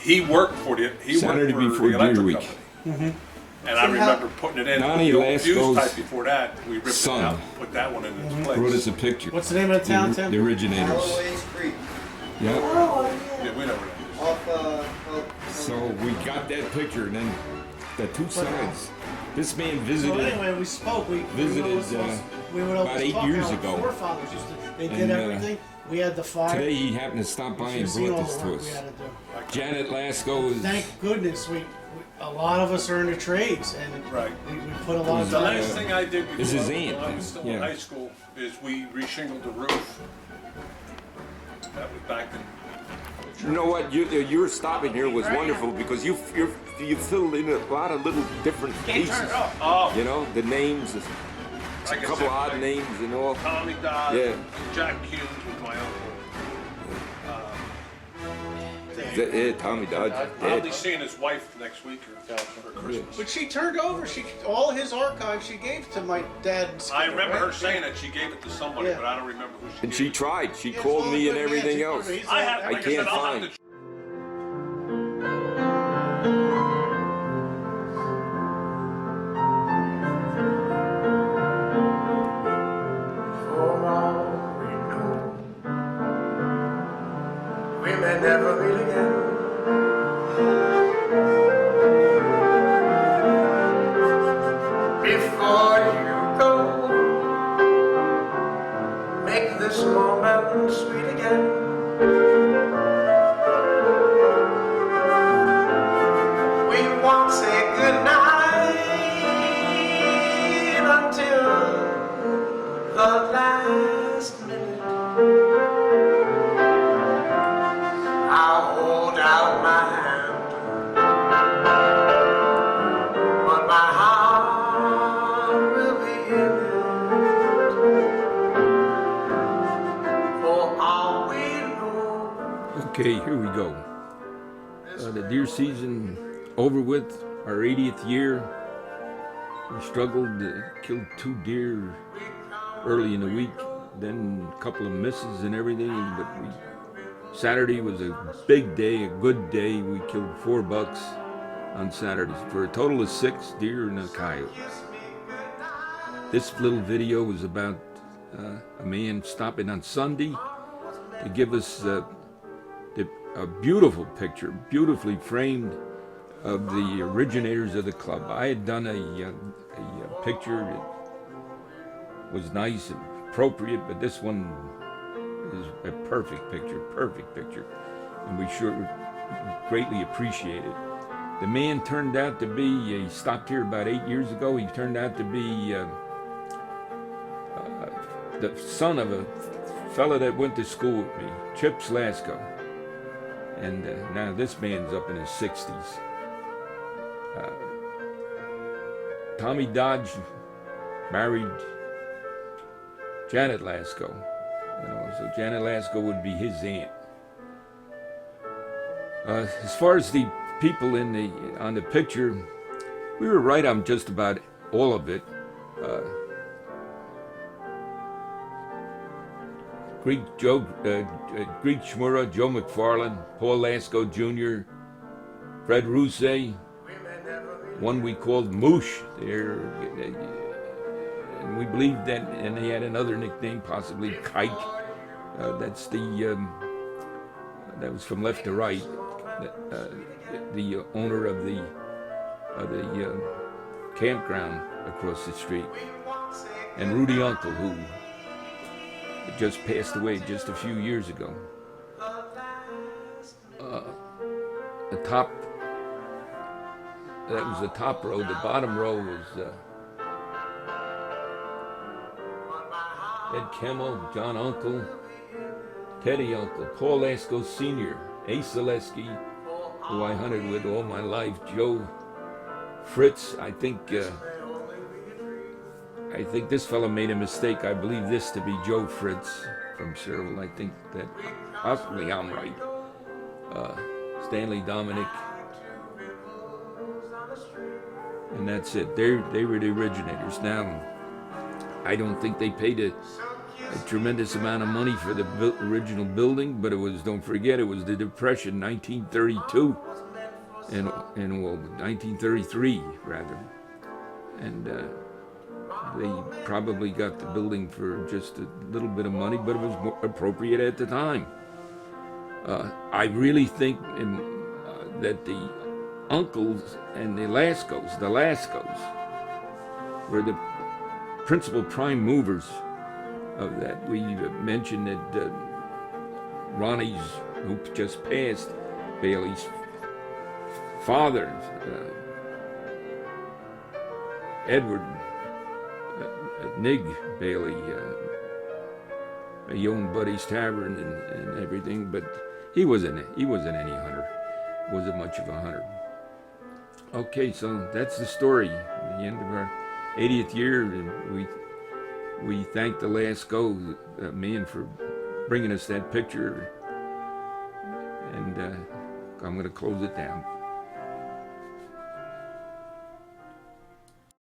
he worked for the Saturday before Deer electric Week. company. And I remember putting it in. Donnie the old fuse Lasco's type before that. We ripped son it out, put that one in its place. brought us a picture. What's the name of the town, Tim? The Originators. Holloway Street. Yeah. Yeah, we know where that is. Off, So we got that picture, and then the two sides. This man So visited. anyway, we spoke. We Visited, we would about always 8 talk years how ago. our forefathers used to. They did And, everything. We had the fire. Today he happened to stop by You and should've seen brought all this the to work we us. had to do. Janet Lasco is. Thank goodness a lot of us are in the trades, and Right. we put a lot of The time. last thing I did This before is Aunt, when I was still in yeah. high school is we reshingled the roof. That was back in. You know what? Your stopping here was wonderful because you filled in a lot of little different pieces. Oh, You know, the names, a like I couple said, odd like names and all. Tommy Dodd, Yeah. Jack Hughes was my uncle. Tommy Dodge. I'll be seeing his wife next week for Christmas. But she turned over. All his archives she gave to my dad. And I remember her right? saying that she gave it to somebody, Yeah. but I don't remember who she And gave she it to. tried. She Yeah, called he's me all and good man. everything He's else. he's I have. I Like I can't said, I'll have find. to For all we know, we may never meet again. Before you go, make this moment sweet again. We won't say goodnight until the last minute. I'll hold out my hand, but my heart will be in it. For all we know, Okay, here we go. The deer season over with, our 80th year. We struggled to kill 2 deer early in the week, then a couple of misses and everything, but Saturday was a big day, a good day. We killed 4 bucks on Saturday for a total of 6 deer and a coyote. This little video was about a man stopping on Sunday to give us a beautiful picture, beautifully framed, of the originators of the club. I had done a picture that was nice and appropriate, but this one is a perfect picture, and we sure greatly appreciate it. The man turned out to be, he stopped here about 8 years ago, he turned out to be the son of a fella that went to school with me, Chip Slasko. And now this man's up in his 60s. Tommy Dodge married Janet Lasco. So Janet Lasco would be his aunt. As far as the people on the picture, we were right on just about all of it. Greek Shmura, Joe McFarland, Paul Lasco Jr., Fred Rousset, one we called Moosh there, and we believed that, and he had another nickname, possibly Kike. That's that was from left to right. The owner of the campground across the street, and Rudy Uncle, who just passed away just a few years ago. The top, that was the top row. The bottom row was Ed Kemmel, John Uncle, Teddy Uncle, Paul Lasco Sr., Ace Zaleski, who I hunted with all my life, Joe Fritz. I think this fellow made a mistake. I believe this to be Joe Fritz from Cherville. I think that possibly I'm right. Stanley Dominic. And that's it. They were the originators. Now, I don't think they paid a a tremendous amount of money for the original building, but it was, don't forget, it was the Depression, 1932, and well, 1933 rather, and they probably got the building for just a little bit of money, but it was more appropriate at the time. I really think that the uncles and the Lascos were the principal prime movers of that. We mentioned that Ronnie's, who just passed, Bailey's father, Edward Nig Bailey, he owned Buddy's Tavern and everything, but he wasn't any hunter. Wasn't much of a hunter. Okay, so that's the story. At the end of our 80th year, and we thank the Lasco man for bringing us that picture, and I'm going to close it down.